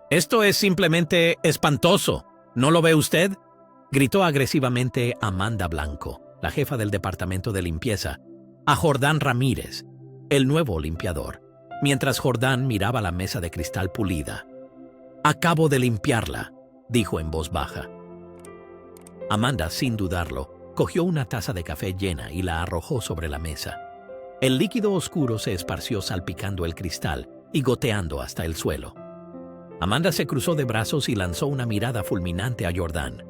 Esto es simplemente espantoso. ¿No lo ve usted? Gritó agresivamente Amanda Blanco, la jefa del departamento de limpieza, a Jordán Ramírez, el nuevo limpiador, mientras Jordán miraba la mesa de cristal pulida. «Acabo de limpiarla», dijo en voz baja. Amanda, sin dudarlo, cogió una taza de café llena y la arrojó sobre la mesa. El líquido oscuro se esparció salpicando el cristal y goteando hasta el suelo. Amanda se cruzó de brazos y lanzó una mirada fulminante a Jordán.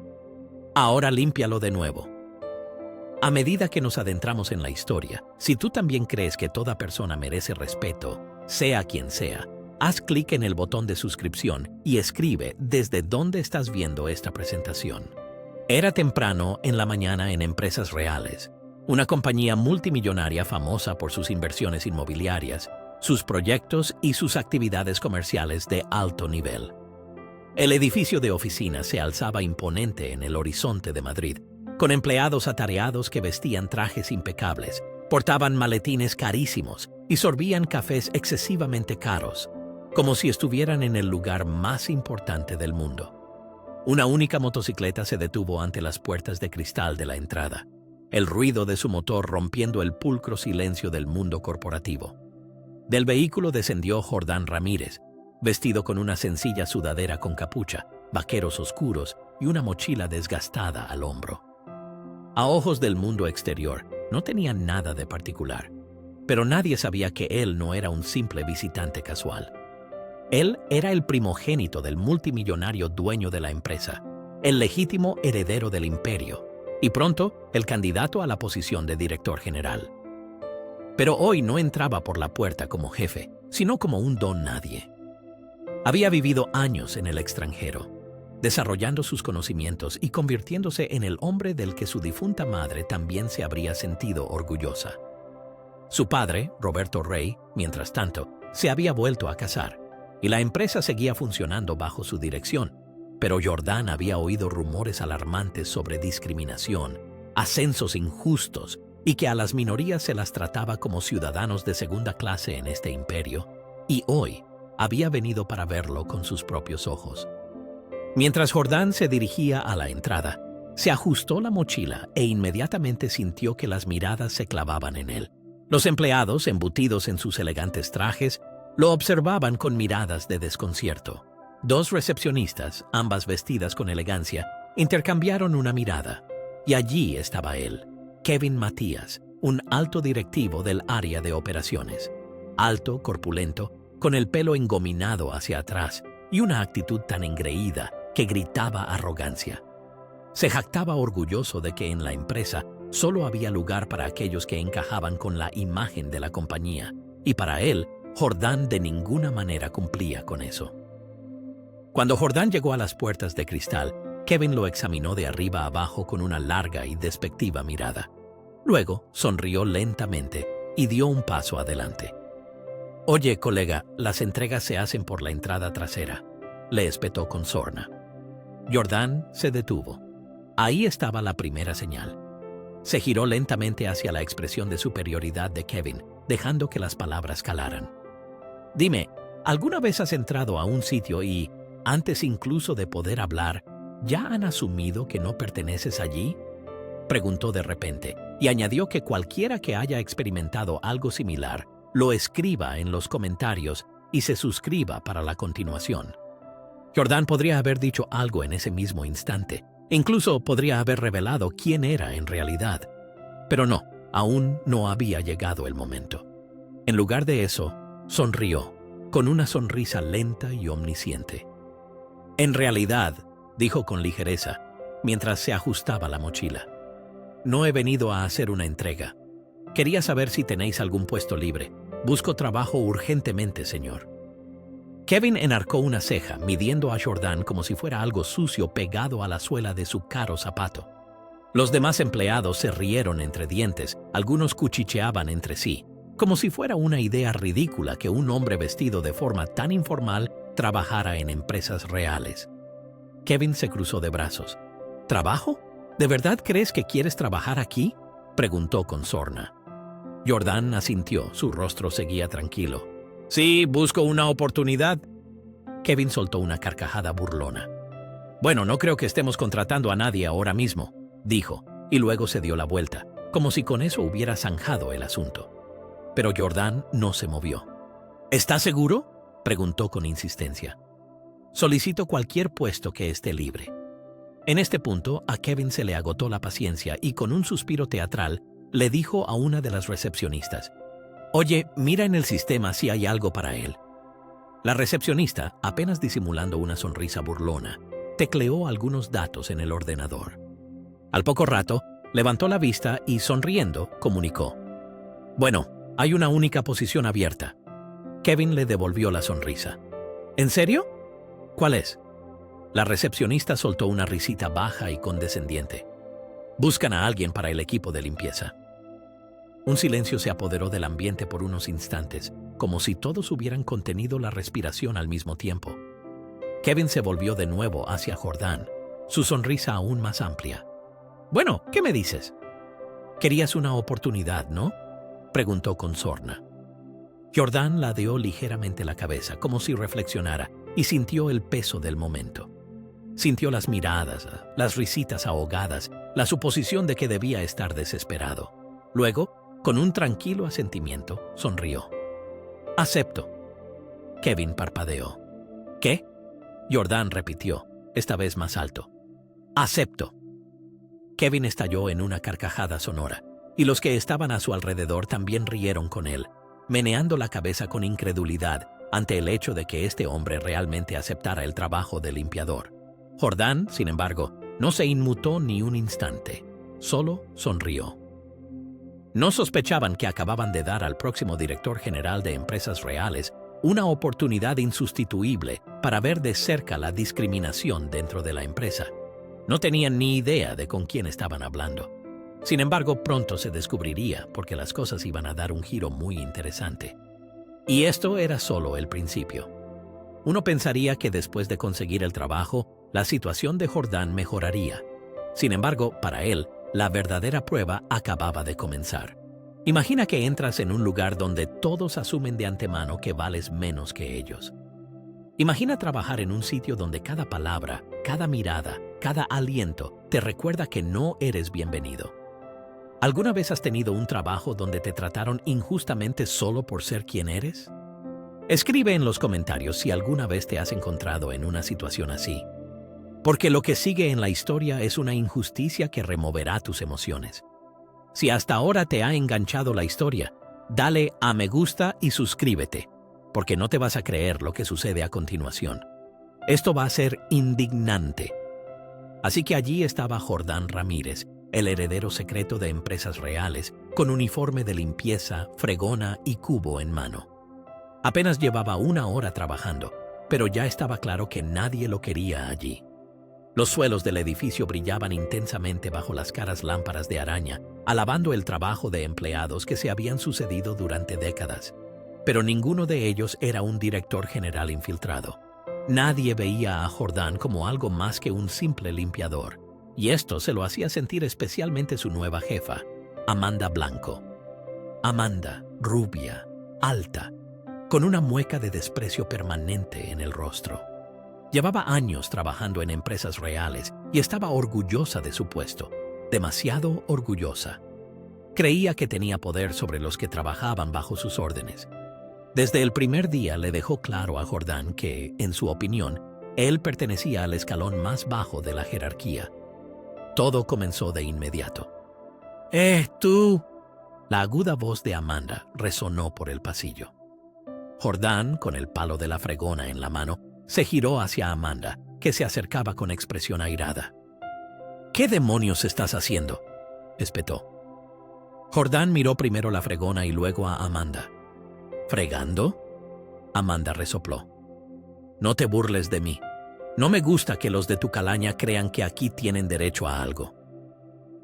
«Ahora límpialo de nuevo». A medida que nos adentramos en la historia, si tú también crees que toda persona merece respeto, sea quien sea, haz clic en el botón de suscripción y escribe desde dónde estás viendo esta presentación. Era temprano en la mañana en Empresas Reales, una compañía multimillonaria famosa por sus inversiones inmobiliarias, sus proyectos y sus actividades comerciales de alto nivel. El edificio de oficinas se alzaba imponente en el horizonte de Madrid, con empleados atareados que vestían trajes impecables, portaban maletines carísimos y sorbían cafés excesivamente caros, como si estuvieran en el lugar más importante del mundo. Una única motocicleta se detuvo ante las puertas de cristal de la entrada, el ruido de su motor rompiendo el pulcro silencio del mundo corporativo. Del vehículo descendió Jordán Ramírez, vestido con una sencilla sudadera con capucha, vaqueros oscuros y una mochila desgastada al hombro. A ojos del mundo exterior, no tenía nada de particular, pero nadie sabía que él no era un simple visitante casual. Él era el primogénito del multimillonario dueño de la empresa, el legítimo heredero del imperio, y pronto el candidato a la posición de director general. Pero hoy no entraba por la puerta como jefe, sino como un don nadie. Había vivido años en el extranjero, desarrollando sus conocimientos y convirtiéndose en el hombre del que su difunta madre también se habría sentido orgullosa. Su padre, Roberto Rey, mientras tanto, se había vuelto a casar, y la empresa seguía funcionando bajo su dirección, pero Jordán había oído rumores alarmantes sobre discriminación, ascensos injustos y que a las minorías se las trataba como ciudadanos de segunda clase en este imperio, y hoy había venido para verlo con sus propios ojos. Mientras Jordán se dirigía a la entrada, se ajustó la mochila e inmediatamente sintió que las miradas se clavaban en él. Los empleados, embutidos en sus elegantes trajes, lo observaban con miradas de desconcierto. Dos recepcionistas, ambas vestidas con elegancia, intercambiaron una mirada, y allí estaba él, Kevin Matías, un alto directivo del área de operaciones. Alto, corpulento, con el pelo engominado hacia atrás y una actitud tan engreída que gritaba arrogancia. Se jactaba orgulloso de que en la empresa solo había lugar para aquellos que encajaban con la imagen de la compañía, y para él, Jordán de ninguna manera cumplía con eso. Cuando Jordán llegó a las puertas de cristal, Kevin lo examinó de arriba a abajo con una larga y despectiva mirada. Luego sonrió lentamente y dio un paso adelante. «Oye, colega, las entregas se hacen por la entrada trasera», le espetó con sorna. Jordán se detuvo. Ahí estaba la primera señal. Se giró lentamente hacia la expresión de superioridad de Kevin, dejando que las palabras calaran. «Dime, ¿alguna vez has entrado a un sitio y, antes incluso de poder hablar, ya han asumido que no perteneces allí?», preguntó de repente, y añadió que cualquiera que haya experimentado algo similar lo escriba en los comentarios y se suscriba para la continuación. Jordán podría haber dicho algo en ese mismo instante, incluso podría haber revelado quién era en realidad. Pero no, aún no había llegado el momento. En lugar de eso, sonrió, con una sonrisa lenta y omnisciente. «En realidad», dijo con ligereza, mientras se ajustaba la mochila, «no he venido a hacer una entrega. Quería saber si tenéis algún puesto libre. Busco trabajo urgentemente, señor». Kevin enarcó una ceja, midiendo a Jordán como si fuera algo sucio pegado a la suela de su caro zapato. Los demás empleados se rieron entre dientes, algunos cuchicheaban entre sí, como si fuera una idea ridícula que un hombre vestido de forma tan informal trabajara en Empresas Reales. Kevin se cruzó de brazos. «¿Trabajo? ¿De verdad crees que quieres trabajar aquí?», preguntó con sorna. Jordán asintió, su rostro seguía tranquilo. «Sí, busco una oportunidad». Kevin soltó una carcajada burlona. «Bueno, no creo que estemos contratando a nadie ahora mismo», dijo, y luego se dio la vuelta, como si con eso hubiera zanjado el asunto. Pero Jordan no se movió. «¿Estás seguro?», preguntó con insistencia. «Solicito cualquier puesto que esté libre». En este punto, a Kevin se le agotó la paciencia y con un suspiro teatral le dijo a una de las recepcionistas: «Oye, mira en el sistema si hay algo para él». La recepcionista, apenas disimulando una sonrisa burlona, tecleó algunos datos en el ordenador. Al poco rato, levantó la vista y, sonriendo, comunicó: «Bueno, hay una única posición abierta». Kevin le devolvió la sonrisa. «¿En serio? ¿Cuál es?». La recepcionista soltó una risita baja y condescendiente. «Buscan a alguien para el equipo de limpieza». Un silencio se apoderó del ambiente por unos instantes, como si todos hubieran contenido la respiración al mismo tiempo. Kevin se volvió de nuevo hacia Jordan, su sonrisa aún más amplia. «Bueno, ¿qué me dices?». «Querías una oportunidad, ¿no?», preguntó con sorna. Jordan ladeó ligeramente la cabeza, como si reflexionara, y sintió el peso del momento. Sintió las miradas, las risitas ahogadas, la suposición de que debía estar desesperado. Luego, con un tranquilo asentimiento, sonrió. «Acepto». Kevin parpadeó. «¿Qué?», Jordan repitió, esta vez más alto. «Acepto». Kevin estalló en una carcajada sonora, y los que estaban a su alrededor también rieron con él, meneando la cabeza con incredulidad ante el hecho de que este hombre realmente aceptara el trabajo de limpiador. Jordan, sin embargo, no se inmutó ni un instante, solo sonrió. No sospechaban que acababan de dar al próximo director general de Empresas Reales una oportunidad insustituible para ver de cerca la discriminación dentro de la empresa. No tenían ni idea de con quién estaban hablando. Sin embargo, pronto se descubriría porque las cosas iban a dar un giro muy interesante. Y esto era solo el principio. Uno pensaría que después de conseguir el trabajo, la situación de Jordan mejoraría. Sin embargo, para él, la verdadera prueba acababa de comenzar. Imagina que entras en un lugar donde todos asumen de antemano que vales menos que ellos. Imagina trabajar en un sitio donde cada palabra, cada mirada, cada aliento te recuerda que no eres bienvenido. ¿Alguna vez has tenido un trabajo donde te trataron injustamente solo por ser quien eres? Escribe en los comentarios si alguna vez te has encontrado en una situación así. Porque lo que sigue en la historia es una injusticia que removerá tus emociones. Si hasta ahora te ha enganchado la historia, dale a me gusta y suscríbete, porque no te vas a creer lo que sucede a continuación. Esto va a ser indignante. Así que allí estaba Jordan Ramírez, el heredero secreto de Empresas Reales, con uniforme de limpieza, fregona y cubo en mano. Apenas llevaba 1 hora trabajando, pero ya estaba claro que nadie lo quería allí. Los suelos del edificio brillaban intensamente bajo las caras lámparas de araña, alabando el trabajo de empleados que se habían sucedido durante décadas. Pero ninguno de ellos era un director general infiltrado. Nadie veía a Jordan como algo más que un simple limpiador, y esto se lo hacía sentir especialmente su nueva jefa, Amanda Blanco. Amanda, rubia, alta, con una mueca de desprecio permanente en el rostro. Llevaba años trabajando en Empresas Reales y estaba orgullosa de su puesto, demasiado orgullosa. Creía que tenía poder sobre los que trabajaban bajo sus órdenes. Desde el primer día le dejó claro a Jordan que, en su opinión, él pertenecía al escalón más bajo de la jerarquía. Todo comenzó de inmediato. Tú! La aguda voz de Amanda resonó por el pasillo. Jordan, con el palo de la fregona en la mano, se giró hacia Amanda, que se acercaba con expresión airada. ¿Qué demonios estás haciendo?, espetó. Jordan miró primero la fregona y luego a Amanda. ¿Fregando?, Amanda resopló. No te burles de mí. No me gusta que los de tu calaña crean que aquí tienen derecho a algo.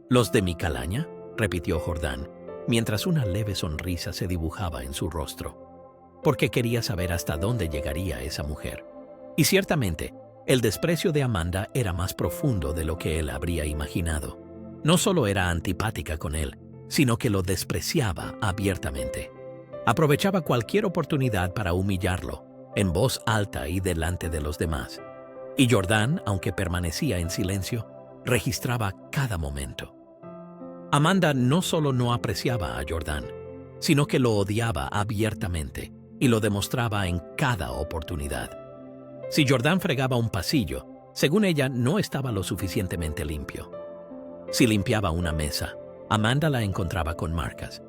¿Los de mi calaña?, repitió Jordan, mientras una leve sonrisa se dibujaba en su rostro, porque quería saber hasta dónde llegaría esa mujer. Y ciertamente, el desprecio de Amanda era más profundo de lo que él habría imaginado. No solo era antipática con él, sino que lo despreciaba abiertamente. Aprovechaba cualquier oportunidad para humillarlo, en voz alta y delante de los demás. Y Jordan, aunque permanecía en silencio, registraba cada momento. Amanda no solo no apreciaba a Jordan, sino que lo odiaba abiertamente y lo demostraba en cada oportunidad. Si Jordan fregaba un pasillo, según ella no estaba lo suficientemente limpio. Si limpiaba una mesa, Amanda la encontraba con marcas.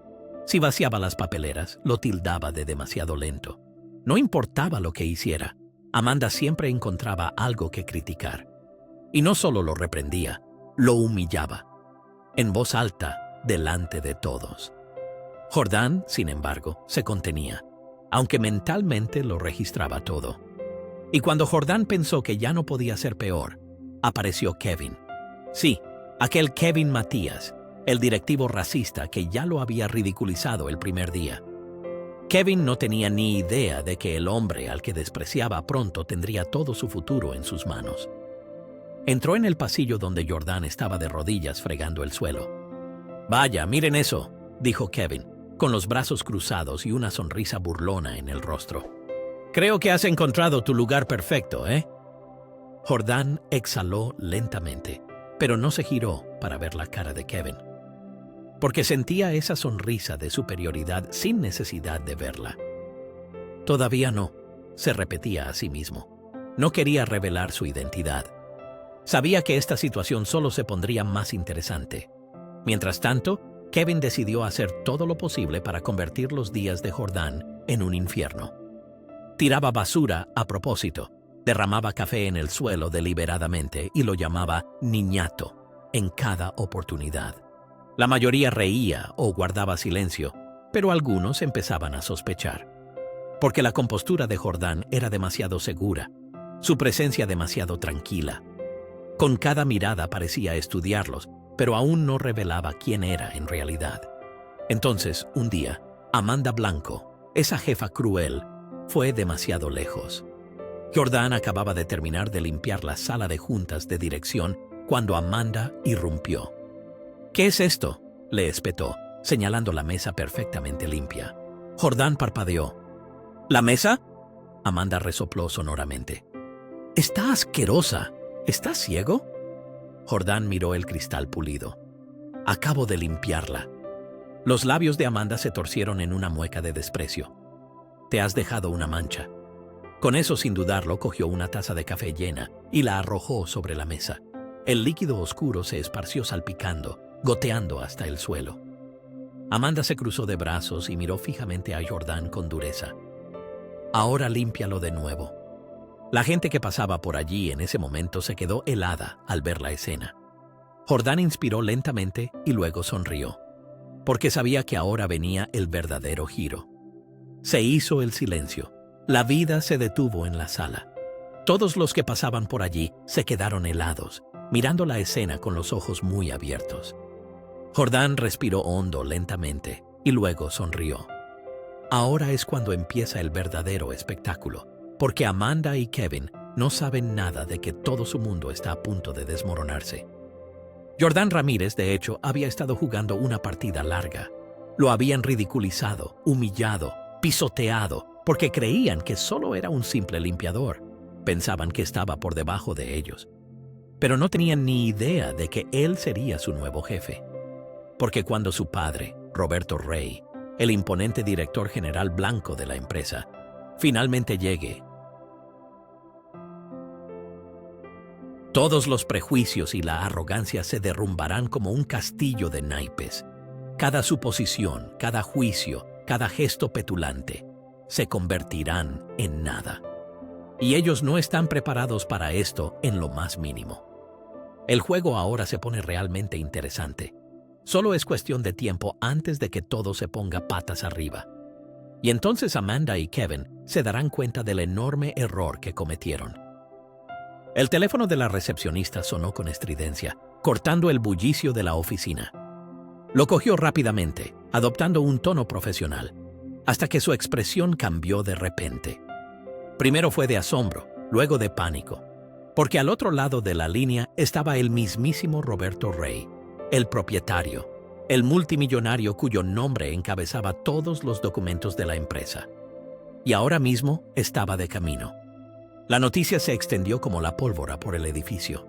Si vaciaba las papeleras, lo tildaba de demasiado lento. No importaba lo que hiciera, Amanda siempre encontraba algo que criticar. Y no solo lo reprendía, lo humillaba, en voz alta, delante de todos. Jordan, sin embargo, se contenía, aunque mentalmente lo registraba todo. Y cuando Jordan pensó que ya no podía ser peor, apareció Kevin. Sí, aquel Kevin Matías, el directivo racista que ya lo había ridiculizado el primer día. Kevin no tenía ni idea de que el hombre al que despreciaba pronto tendría todo su futuro en sus manos. Entró en el pasillo donde Jordan estaba de rodillas fregando el suelo. «Vaya, miren eso», dijo Kevin, con los brazos cruzados y una sonrisa burlona en el rostro. «Creo que has encontrado tu lugar perfecto, ¿eh?» Jordan exhaló lentamente, pero no se giró para ver la cara de Kevin, porque sentía esa sonrisa de superioridad sin necesidad de verla. «Todavía no», se repetía a sí mismo. No quería revelar su identidad. Sabía que esta situación solo se pondría más interesante. Mientras tanto, Kevin decidió hacer todo lo posible para convertir los días de Jordan en un infierno. Tiraba basura a propósito, derramaba café en el suelo deliberadamente y lo llamaba niñato en cada oportunidad. La mayoría reía o guardaba silencio, pero algunos empezaban a sospechar. Porque la compostura de Jordan era demasiado segura, su presencia demasiado tranquila. Con cada mirada parecía estudiarlos, pero aún no revelaba quién era en realidad. Entonces, un día, Amanda Blanco, esa jefa cruel, fue demasiado lejos. Jordan acababa de terminar de limpiar la sala de juntas de dirección cuando Amanda irrumpió. «¿Qué es esto?», le espetó, señalando la mesa perfectamente limpia. Jordan parpadeó. «¿La mesa?», Amanda resopló sonoramente. «Está asquerosa. ¿Estás ciego?». Jordan miró el cristal pulido. «Acabo de limpiarla». Los labios de Amanda se torcieron en una mueca de desprecio. «Te has dejado una mancha». Con eso, sin dudarlo, cogió una taza de café llena y la arrojó sobre la mesa. El líquido oscuro se esparció salpicando, goteando hasta el suelo. Amanda se cruzó de brazos y miró fijamente a Jordan con dureza. «Ahora límpialo de nuevo». La gente que pasaba por allí en ese momento se quedó helada al ver la escena. Jordan inspiró lentamente y luego sonrió, porque sabía que ahora venía el verdadero giro. Se hizo el silencio. La vida se detuvo en la sala. Todos los que pasaban por allí se quedaron helados, mirando la escena con los ojos muy abiertos. Jordan respiró hondo lentamente y luego sonrió. Ahora es cuando empieza el verdadero espectáculo, porque Amanda y Kevin no saben nada de que todo su mundo está a punto de desmoronarse. Jordan Ramírez, de hecho, había estado jugando una partida larga. Lo habían ridiculizado, humillado, pisoteado, porque creían que solo era un simple limpiador. Pensaban que estaba por debajo de ellos. Pero no tenían ni idea de que él sería su nuevo jefe. Porque cuando su padre, Roberto Rey, el imponente director general blanco de la empresa, finalmente llegue, todos los prejuicios y la arrogancia se derrumbarán como un castillo de naipes. Cada suposición, cada juicio, cada gesto petulante se convertirán en nada. Y ellos no están preparados para esto en lo más mínimo. El juego ahora se pone realmente interesante. Solo es cuestión de tiempo antes de que todo se ponga patas arriba. Y entonces Amanda y Kevin se darán cuenta del enorme error que cometieron. El teléfono de la recepcionista sonó con estridencia, cortando el bullicio de la oficina. Lo cogió rápidamente, adoptando un tono profesional, hasta que su expresión cambió de repente. Primero fue de asombro, luego de pánico, porque al otro lado de la línea estaba el mismísimo Roberto Rey, el propietario, el multimillonario cuyo nombre encabezaba todos los documentos de la empresa. y ahora mismo estaba de camino. La noticia se extendió como la pólvora por el edificio.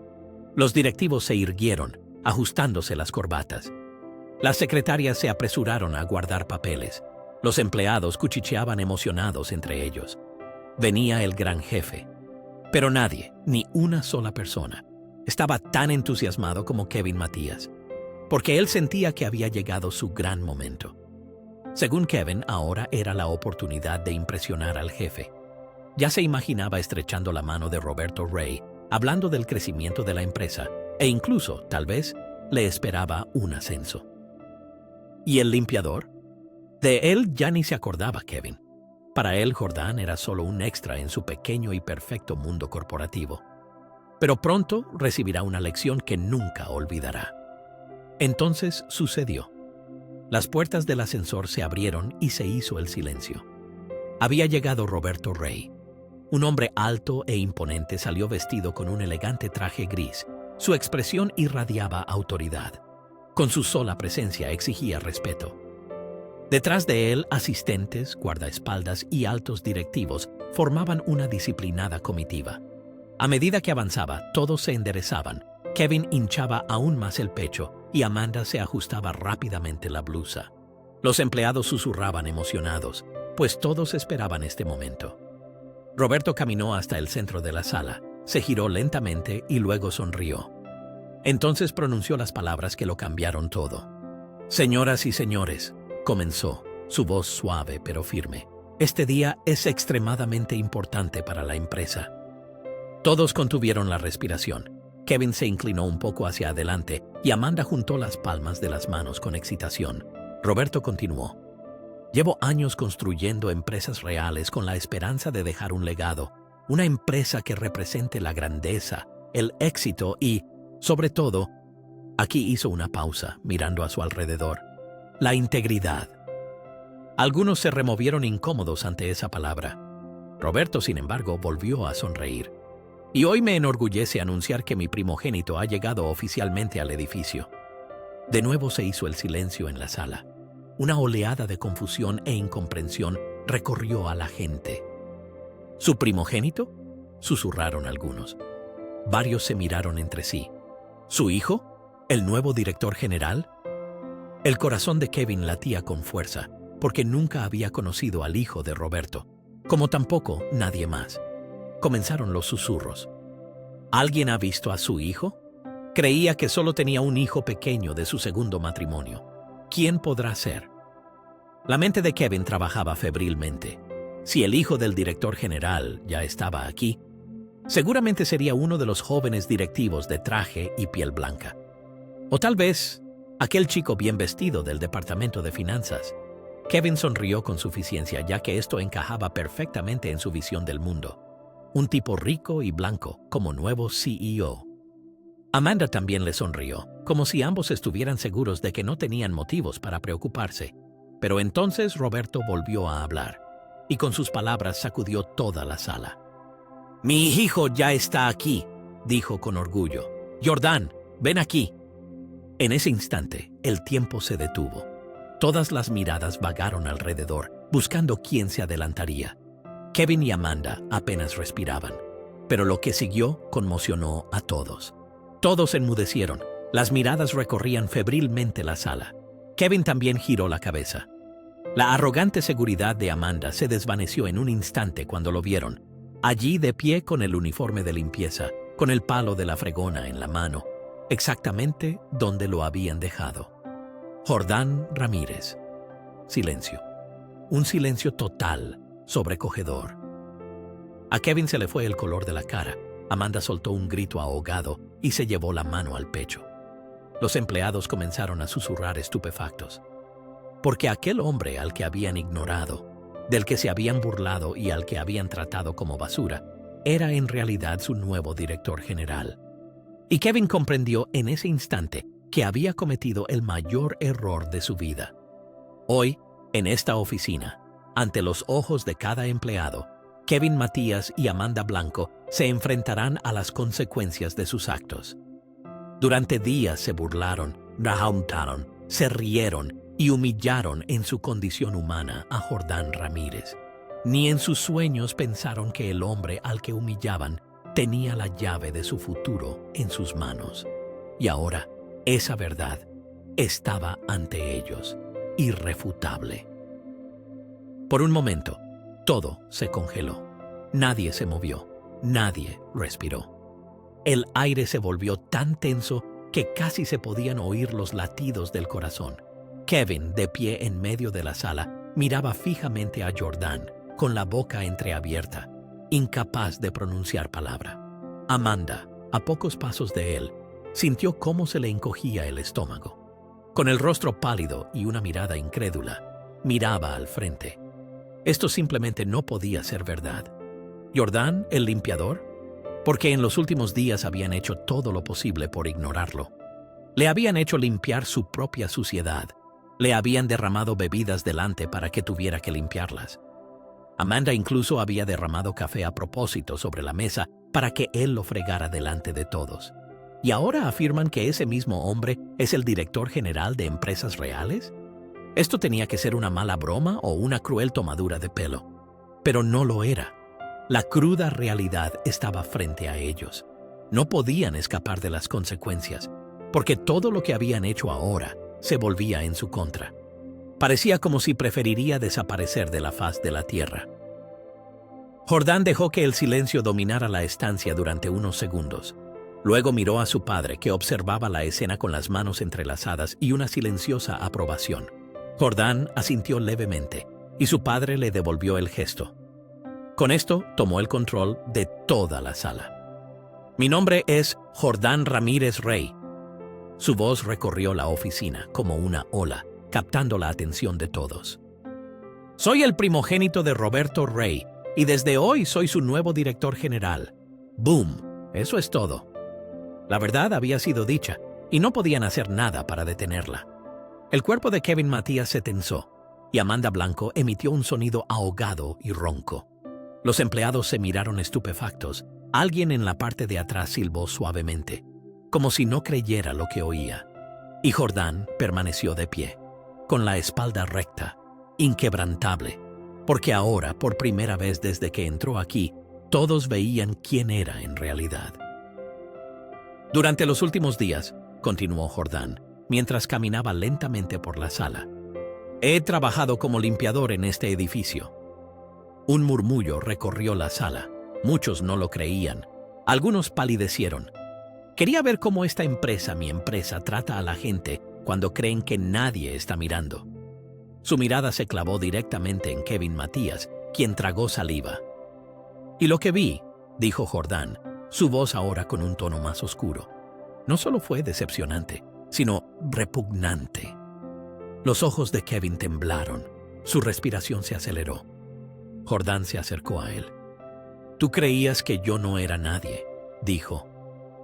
Los directivos se irguieron, ajustándose las corbatas. Las secretarias se apresuraron a guardar papeles. Los empleados cuchicheaban emocionados entre ellos. Venía el gran jefe. Pero nadie, ni una sola persona, estaba tan entusiasmado como Kevin Matías, porque él sentía que había llegado su gran momento. Según Kevin, ahora era la oportunidad de impresionar al jefe. Ya se imaginaba estrechando la mano de Roberto Ray, hablando del crecimiento de la empresa, e incluso, tal vez, le esperaba un ascenso. ¿Y el limpiador? De él ya ni se acordaba Kevin. Para él, Jordán era solo un extra en su pequeño y perfecto mundo corporativo. Pero pronto recibirá una lección que nunca olvidará. Entonces sucedió. Las puertas del ascensor se abrieron y se hizo el silencio. Había llegado Roberto Ray. Un hombre alto e imponente salió vestido con un elegante traje gris. Su expresión irradiaba autoridad. Con su sola presencia exigía respeto. Detrás de él, asistentes, guardaespaldas y altos directivos formaban una disciplinada comitiva. A medida que avanzaba, todos se enderezaban. Kevin hinchaba aún más el pecho y Amanda se ajustaba rápidamente la blusa. Los empleados susurraban emocionados, pues todos esperaban este momento. Roberto caminó hasta el centro de la sala, se giró lentamente y luego sonrió. Entonces pronunció las palabras que lo cambiaron todo. «Señoras y señores», comenzó, su voz suave pero firme. «Este día es extremadamente importante para la empresa». Todos contuvieron la respiración. Kevin se inclinó un poco hacia adelante y Amanda juntó las palmas de las manos con excitación. Roberto continuó. «Llevo años construyendo empresas reales con la esperanza de dejar un legado, una empresa que represente la grandeza, el éxito y, sobre todo», aquí hizo una pausa, mirando a su alrededor, «la integridad». Algunos se removieron incómodos ante esa palabra. Roberto, sin embargo, volvió a sonreír. «Y hoy me enorgullece anunciar que mi primogénito ha llegado oficialmente al edificio». De nuevo se hizo el silencio en la sala. Una oleada de confusión e incomprensión recorrió a la gente. «¿Su primogénito?», susurraron algunos. Varios se miraron entre sí. ¿Su hijo? ¿El nuevo director general? El corazón de Kevin latía con fuerza, porque nunca había conocido al hijo de Roberto, como tampoco nadie más. Comenzaron los susurros. ¿Alguien ha visto a su hijo? Creía que solo tenía un hijo pequeño de su segundo matrimonio. ¿Quién podrá ser? La mente de Kevin trabajaba febrilmente. Si el hijo del director general ya estaba aquí, seguramente sería uno de los jóvenes directivos de traje y piel blanca. O tal vez, aquel chico bien vestido del departamento de finanzas. Kevin sonrió con suficiencia, ya que esto encajaba perfectamente en su visión del mundo. Un tipo rico y blanco como nuevo CEO. Amanda también le sonrió, como si ambos estuvieran seguros de que no tenían motivos para preocuparse. Pero entonces Roberto volvió a hablar, y con sus palabras sacudió toda la sala. «Mi hijo ya está aquí», dijo con orgullo. «Jordán, ven aquí». En ese instante, el tiempo se detuvo. Todas las miradas vagaron alrededor, buscando quién se adelantaría. Kevin y Amanda apenas respiraban, pero lo que siguió conmocionó a todos. Todos enmudecieron, las miradas recorrían febrilmente la sala. Kevin también giró la cabeza. La arrogante seguridad de Amanda se desvaneció en un instante cuando lo vieron, allí de pie con el uniforme de limpieza, con el palo de la fregona en la mano, exactamente donde lo habían dejado. Jordán Ramírez. Silencio. Un silencio total, sobrecogedor. A Kevin se le fue el color de la cara. Amanda soltó un grito ahogado y se llevó la mano al pecho. Los empleados comenzaron a susurrar estupefactos. Porque aquel hombre al que habían ignorado, del que se habían burlado y al que habían tratado como basura, era en realidad su nuevo director general. Y Kevin comprendió en ese instante que había cometido el mayor error de su vida. Hoy, en esta oficina, ante los ojos de cada empleado, Kevin Matías y Amanda Blanco se enfrentarán a las consecuencias de sus actos. Durante días se burlaron, rajaron, se rieron y humillaron en su condición humana a Jordán Ramírez. Ni en sus sueños pensaron que el hombre al que humillaban tenía la llave de su futuro en sus manos. Y ahora, esa verdad estaba ante ellos, irrefutable. Por un momento, todo se congeló. Nadie se movió, nadie respiró. El aire se volvió tan tenso que casi se podían oír los latidos del corazón. Kevin, de pie en medio de la sala, miraba fijamente a Jordan, con la boca entreabierta, incapaz de pronunciar palabra. Amanda, a pocos pasos de él, sintió cómo se le encogía el estómago. Con el rostro pálido y una mirada incrédula, miraba al frente. Esto simplemente no podía ser verdad. ¿Jordan, el limpiador? Porque en los últimos días habían hecho todo lo posible por ignorarlo. Le habían hecho limpiar su propia suciedad. Le habían derramado bebidas delante para que tuviera que limpiarlas. Amanda incluso había derramado café a propósito sobre la mesa para que él lo fregara delante de todos. ¿Y ahora afirman que ese mismo hombre es el director general de Empresas Reales? Esto tenía que ser una mala broma o una cruel tomadura de pelo. Pero no lo era. La cruda realidad estaba frente a ellos. No podían escapar de las consecuencias, porque todo lo que habían hecho ahora se volvía en su contra. Parecía como si preferiría desaparecer de la faz de la tierra. Jordan dejó que el silencio dominara la estancia durante unos segundos. Luego miró a su padre, que observaba la escena con las manos entrelazadas y una silenciosa aprobación. Jordan asintió levemente, y su padre le devolvió el gesto. Con esto, tomó el control de toda la sala. «Mi nombre es Jordan Ramírez Rey». Su voz recorrió la oficina como una ola, captando la atención de todos. «Soy el primogénito de Roberto Rey, y desde hoy soy su nuevo director general. ¡Boom! Eso es todo». La verdad había sido dicha, y no podían hacer nada para detenerla. El cuerpo de Kevin Matías se tensó, y Amanda Blanco emitió un sonido ahogado y ronco. Los empleados se miraron estupefactos. Alguien en la parte de atrás silbó suavemente, como si no creyera lo que oía. Y Jordan permaneció de pie, con la espalda recta, inquebrantable, porque ahora, por primera vez desde que entró aquí, todos veían quién era en realidad. Durante los últimos días, continuó Jordan, mientras caminaba lentamente por la sala, he trabajado como limpiador en este edificio. Un murmullo recorrió la sala. Muchos no lo creían. Algunos palidecieron. Quería ver cómo esta empresa, mi empresa, trata a la gente cuando creen que nadie está mirando. Su mirada se clavó directamente en Kevin Matías, quien tragó saliva. «Y lo que vi», dijo Jordan, su voz ahora con un tono más oscuro, no solo fue decepcionante, sino repugnante. Los ojos de Kevin temblaron. Su respiración se aceleró. Jordan se acercó a él. «Tú creías que yo no era nadie», dijo.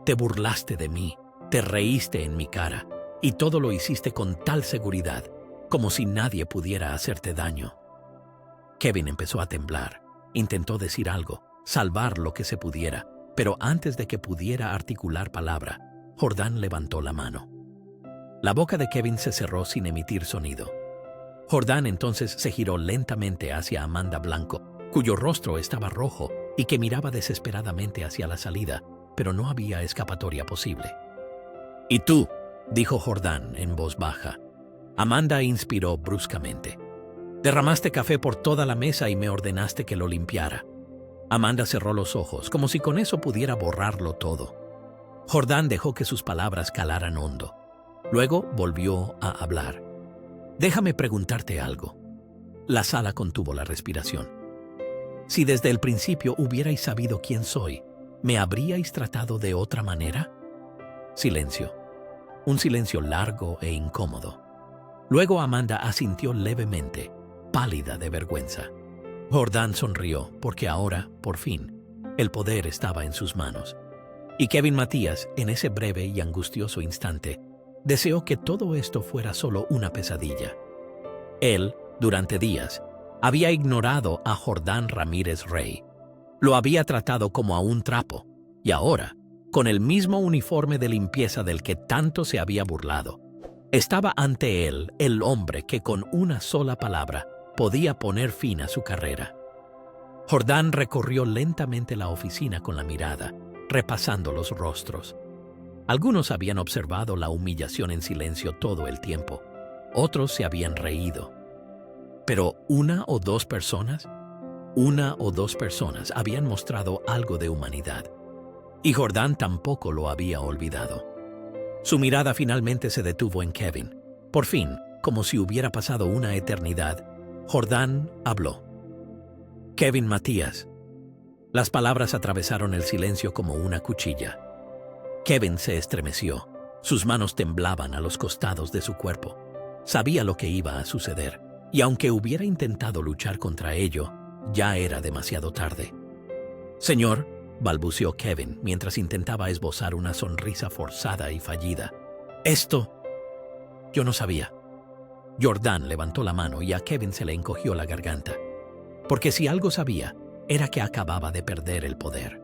«Te burlaste de mí, te reíste en mi cara, y todo lo hiciste con tal seguridad, como si nadie pudiera hacerte daño». Kevin empezó a temblar. Intentó decir algo, salvar lo que se pudiera, pero antes de que pudiera articular palabra, Jordan levantó la mano. La boca de Kevin se cerró sin emitir sonido. Jordan entonces se giró lentamente hacia Amanda Blanco, cuyo rostro estaba rojo y que miraba desesperadamente hacia la salida, pero no había escapatoria posible. «¿Y tú?», dijo Jordan en voz baja. Amanda inspiró bruscamente. «Derramaste café por toda la mesa y me ordenaste que lo limpiara». Amanda cerró los ojos, como si con eso pudiera borrarlo todo. Jordan dejó que sus palabras calaran hondo. Luego volvió a hablar. «Déjame preguntarte algo». La sala contuvo la respiración. «Si desde el principio hubierais sabido quién soy, ¿me habríais tratado de otra manera?». Silencio. Un silencio largo e incómodo. Luego Amanda asintió levemente, pálida de vergüenza. Jordan sonrió, porque ahora, por fin, el poder estaba en sus manos. Y Kevin Matías, en ese breve y angustioso instante, deseó que todo esto fuera solo una pesadilla. Él, durante días, había ignorado a Jordan Ramírez Rey. Lo había tratado como a un trapo, y ahora, con el mismo uniforme de limpieza del que tanto se había burlado, estaba ante él el hombre que con una sola palabra podía poner fin a su carrera. Jordán recorrió lentamente la oficina con la mirada, repasando los rostros. Algunos habían observado la humillación en silencio todo el tiempo. Otros se habían reído. Pero una o dos personas habían mostrado algo de humanidad. Y Jordán tampoco lo había olvidado. Su mirada finalmente se detuvo en Kevin. Por fin, como si hubiera pasado una eternidad, Jordán habló. Kevin Matías. Las palabras atravesaron el silencio como una cuchilla. Kevin se estremeció. Sus manos temblaban a los costados de su cuerpo. Sabía lo que iba a suceder, y aunque hubiera intentado luchar contra ello, ya era demasiado tarde. Señor, balbuceó Kevin mientras intentaba esbozar una sonrisa forzada y fallida. Esto... Yo no sabía. Jordán levantó la mano y a Kevin se le encogió la garganta. Porque si algo sabía, era que acababa de perder el poder.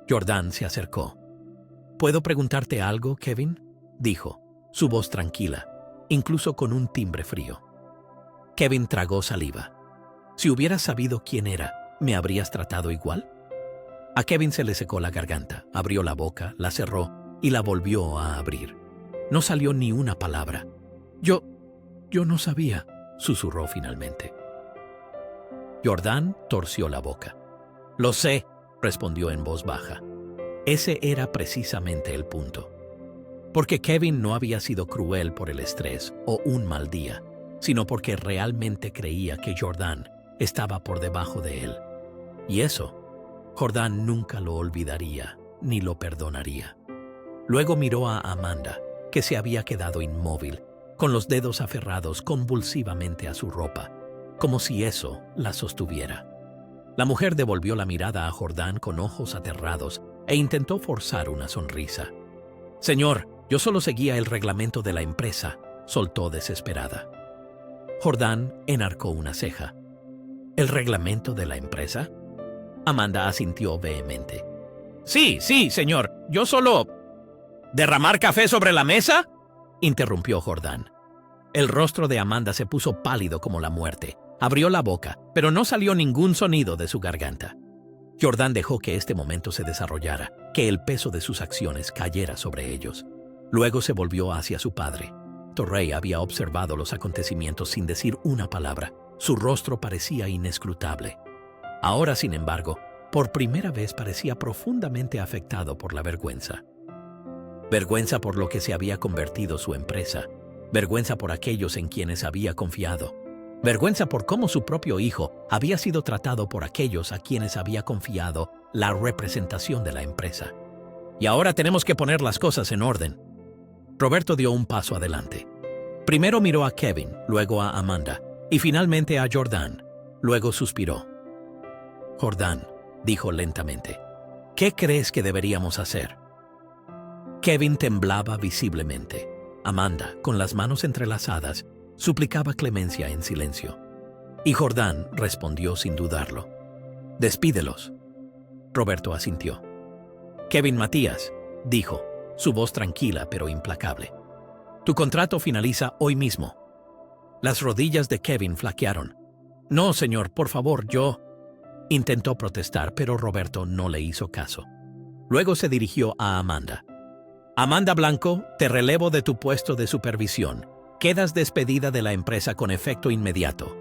Jordán se acercó. ¿Puedo preguntarte algo, Kevin?, dijo, su voz tranquila, incluso con un timbre frío. Kevin tragó saliva. Si hubieras sabido quién era, ¿me habrías tratado igual? A Kevin se le secó la garganta, abrió la boca, la cerró y la volvió a abrir. No salió ni una palabra. Yo no sabía, susurró finalmente. Jordán torció la boca. Lo sé, respondió en voz baja. Ese era precisamente el punto. Porque Kevin no había sido cruel por el estrés o un mal día, sino porque realmente creía que Jordán estaba por debajo de él. Y eso, Jordán nunca lo olvidaría ni lo perdonaría. Luego miró a Amanda, que se había quedado inmóvil, con los dedos aferrados convulsivamente a su ropa, como si eso la sostuviera. La mujer devolvió la mirada a Jordán con ojos aterrados e intentó forzar una sonrisa. Señor, yo solo seguía el reglamento de la empresa, soltó desesperada. Jordán enarcó una ceja. ¿El reglamento de la empresa? Amanda asintió vehemente. Sí, señor, yo solo... ¿Derramar café sobre la mesa?, interrumpió Jordán. El rostro de Amanda se puso pálido como la muerte. Abrió la boca, pero no salió ningún sonido de su garganta. Jordán dejó que este momento se desarrollara, que el peso de sus acciones cayera sobre ellos. Luego se volvió hacia su padre. Torrey había observado los acontecimientos sin decir una palabra. Su rostro parecía inescrutable. Ahora, sin embargo, por primera vez parecía profundamente afectado por la vergüenza. Vergüenza por lo que se había convertido su empresa. Vergüenza por aquellos en quienes había confiado. Vergüenza por cómo su propio hijo había sido tratado por aquellos a quienes había confiado la representación de la empresa. Y ahora tenemos que poner las cosas en orden. Roberto dio un paso adelante. Primero miró a Kevin, luego a Amanda, y finalmente a Jordán. Luego suspiró. Jordán, dijo lentamente, ¿qué crees que deberíamos hacer? Kevin temblaba visiblemente. Amanda, con las manos entrelazadas, suplicaba clemencia en silencio. Y Jordán respondió sin dudarlo. Despídelos. Roberto asintió. Kevin Matías, dijo, su voz tranquila pero implacable. Tu contrato finaliza hoy mismo. Las rodillas de Kevin flaquearon. No, señor, por favor, yo... Intentó protestar, pero Roberto no le hizo caso. Luego se dirigió a Amanda. Amanda Blanco, te relevo de tu puesto de supervisión. Quedas despedida de la empresa con efecto inmediato.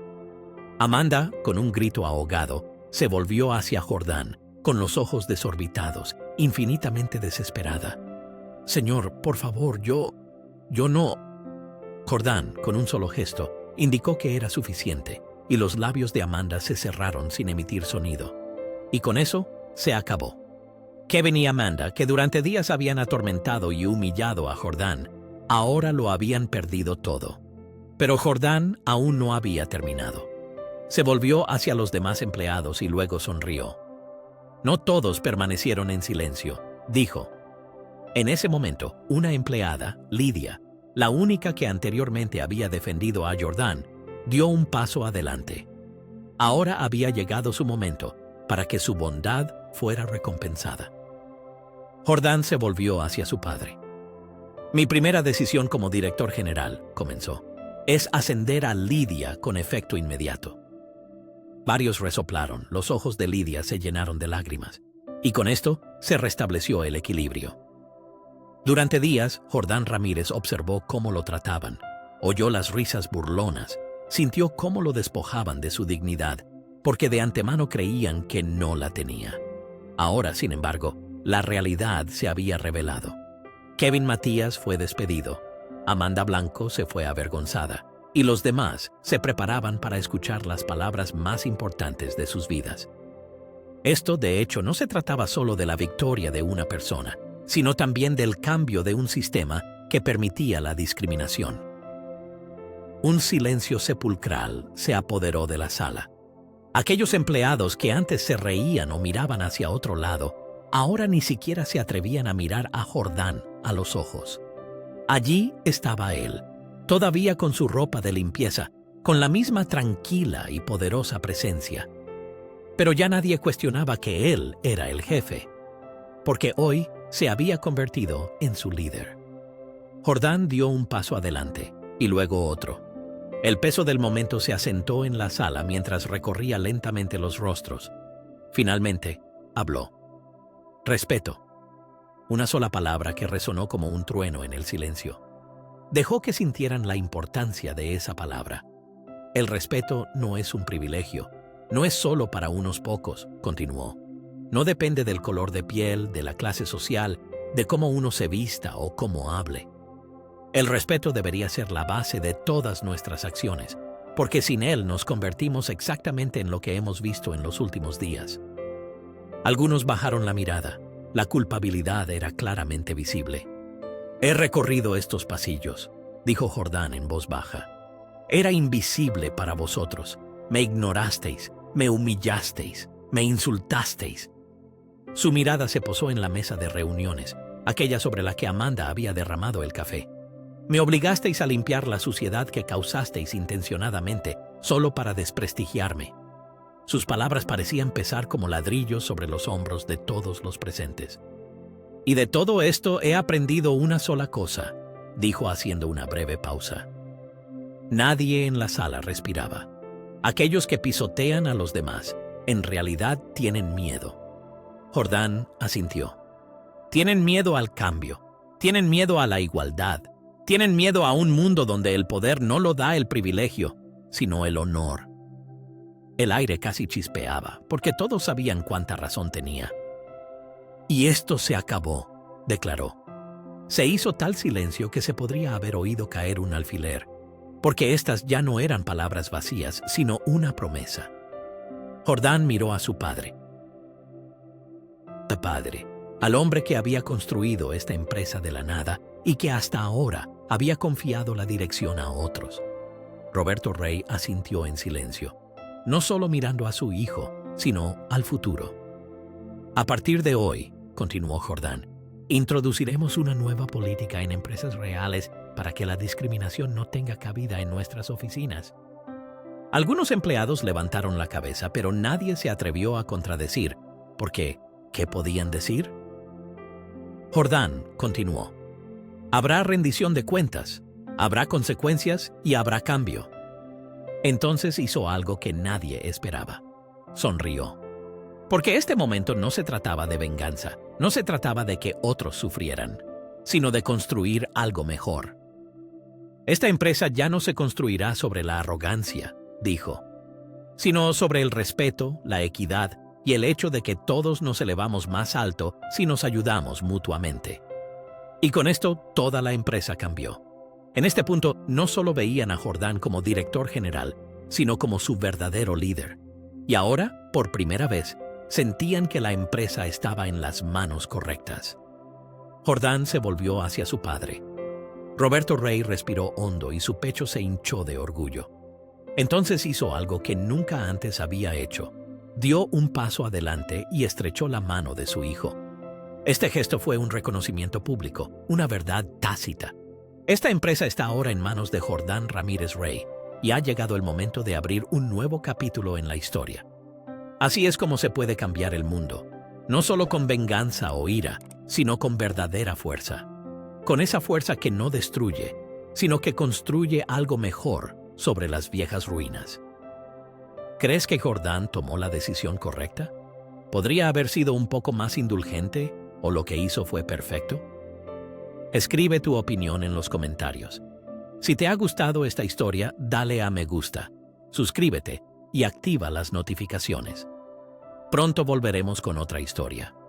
Amanda, con un grito ahogado, se volvió hacia Jordán, con los ojos desorbitados, infinitamente desesperada. Señor, por favor, yo no... Jordán, con un solo gesto, indicó que era suficiente, y los labios de Amanda se cerraron sin emitir sonido. Y con eso, se acabó. Kevin y Amanda, que durante días habían atormentado y humillado a Jordán, ahora lo habían perdido todo. Pero Jordán aún no había terminado. Se volvió hacia los demás empleados y luego sonrió. No todos permanecieron en silencio, dijo. En ese momento, una empleada, Lidia, la única que anteriormente había defendido a Jordán, dio un paso adelante. Ahora había llegado su momento para que su bondad fuera recompensada. Jordán se volvió hacia su padre. Mi primera decisión como director general, comenzó, es ascender a Lidia con efecto inmediato. Varios resoplaron, los ojos de Lidia se llenaron de lágrimas, y con esto se restableció el equilibrio. Durante días, Jordán Ramírez observó cómo lo trataban, oyó las risas burlonas, sintió cómo lo despojaban de su dignidad, porque de antemano creían que no la tenía. Ahora, sin embargo, la realidad se había revelado. Kevin Matías fue despedido, Amanda Blanco se fue avergonzada, y los demás se preparaban para escuchar las palabras más importantes de sus vidas. Esto, de hecho, no se trataba solo de la victoria de una persona, sino también del cambio de un sistema que permitía la discriminación. Un silencio sepulcral se apoderó de la sala. Aquellos empleados que antes se reían o miraban hacia otro lado, ahora ni siquiera se atrevían a mirar a Jordán a los ojos. Allí estaba él, todavía con su ropa de limpieza, con la misma tranquila y poderosa presencia. Pero ya nadie cuestionaba que él era el jefe, porque hoy se había convertido en su líder. Jordán dio un paso adelante y luego otro. El peso del momento se asentó en la sala mientras recorría lentamente los rostros. Finalmente, habló. Respeto. Una sola palabra que resonó como un trueno en el silencio. Dejó que sintieran la importancia de esa palabra. El respeto no es un privilegio, no es solo para unos pocos, continuó. No depende del color de piel, de la clase social, de cómo uno se vista o cómo hable. El respeto debería ser la base de todas nuestras acciones, porque sin él nos convertimos exactamente en lo que hemos visto en los últimos días. Algunos bajaron la mirada. La culpabilidad era claramente visible. He recorrido estos pasillos, dijo Jordán en voz baja. Era invisible para vosotros. Me ignorasteis, me humillasteis, me insultasteis. Su mirada se posó en la mesa de reuniones, aquella sobre la que Amanda había derramado el café. Me obligasteis a limpiar la suciedad que causasteis intencionadamente, solo para desprestigiarme. Sus palabras parecían pesar como ladrillos sobre los hombros de todos los presentes. Y de todo esto he aprendido una sola cosa, dijo haciendo una breve pausa. Nadie en la sala respiraba. Aquellos que pisotean a los demás, en realidad tienen miedo. Jordán asintió. Tienen miedo al cambio, tienen miedo a la igualdad, tienen miedo a un mundo donde el poder no lo da el privilegio, sino el honor. El aire casi chispeaba, porque todos sabían cuánta razón tenía. Y esto se acabó, declaró. Se hizo tal silencio que se podría haber oído caer un alfiler, porque estas ya no eran palabras vacías, sino una promesa. Jordán miró a su padre. Padre, al hombre que había construido esta empresa de la nada y que hasta ahora había confiado la dirección a otros. Roberto Rey asintió en silencio, no solo mirando a su hijo, sino al futuro. A partir de hoy, continuó Jordán, introduciremos una nueva política en empresas reales para que la discriminación no tenga cabida en nuestras oficinas. Algunos empleados levantaron la cabeza, pero nadie se atrevió a contradecir, porque ¿qué podían decir? Jordán continuó. Habrá rendición de cuentas, habrá consecuencias y habrá cambio. Entonces hizo algo que nadie esperaba. Sonrió. Porque este momento no se trataba de venganza, no se trataba de que otros sufrieran, sino de construir algo mejor. Esta empresa ya no se construirá sobre la arrogancia, dijo, sino sobre el respeto, la equidad y el hecho de que todos nos elevamos más alto si nos ayudamos mutuamente. Y con esto toda la empresa cambió. En este punto no solo veían a Jordán como director general, sino como su verdadero líder. Y ahora, por primera vez, sentían que la empresa estaba en las manos correctas. Jordán se volvió hacia su padre. Roberto Rey respiró hondo y su pecho se hinchó de orgullo. Entonces hizo algo que nunca antes había hecho. Dio un paso adelante y estrechó la mano de su hijo. Este gesto fue un reconocimiento público, una verdad tácita. Esta empresa está ahora en manos de Jordán Ramírez Rey y ha llegado el momento de abrir un nuevo capítulo en la historia. Así es como se puede cambiar el mundo, no solo con venganza o ira, sino con verdadera fuerza. Con esa fuerza que no destruye, sino que construye algo mejor sobre las viejas ruinas. ¿Crees que Jordán tomó la decisión correcta? ¿Podría haber sido un poco más indulgente o lo que hizo fue perfecto? Escribe tu opinión en los comentarios. Si te ha gustado esta historia, dale a me gusta, suscríbete y activa las notificaciones. Pronto volveremos con otra historia.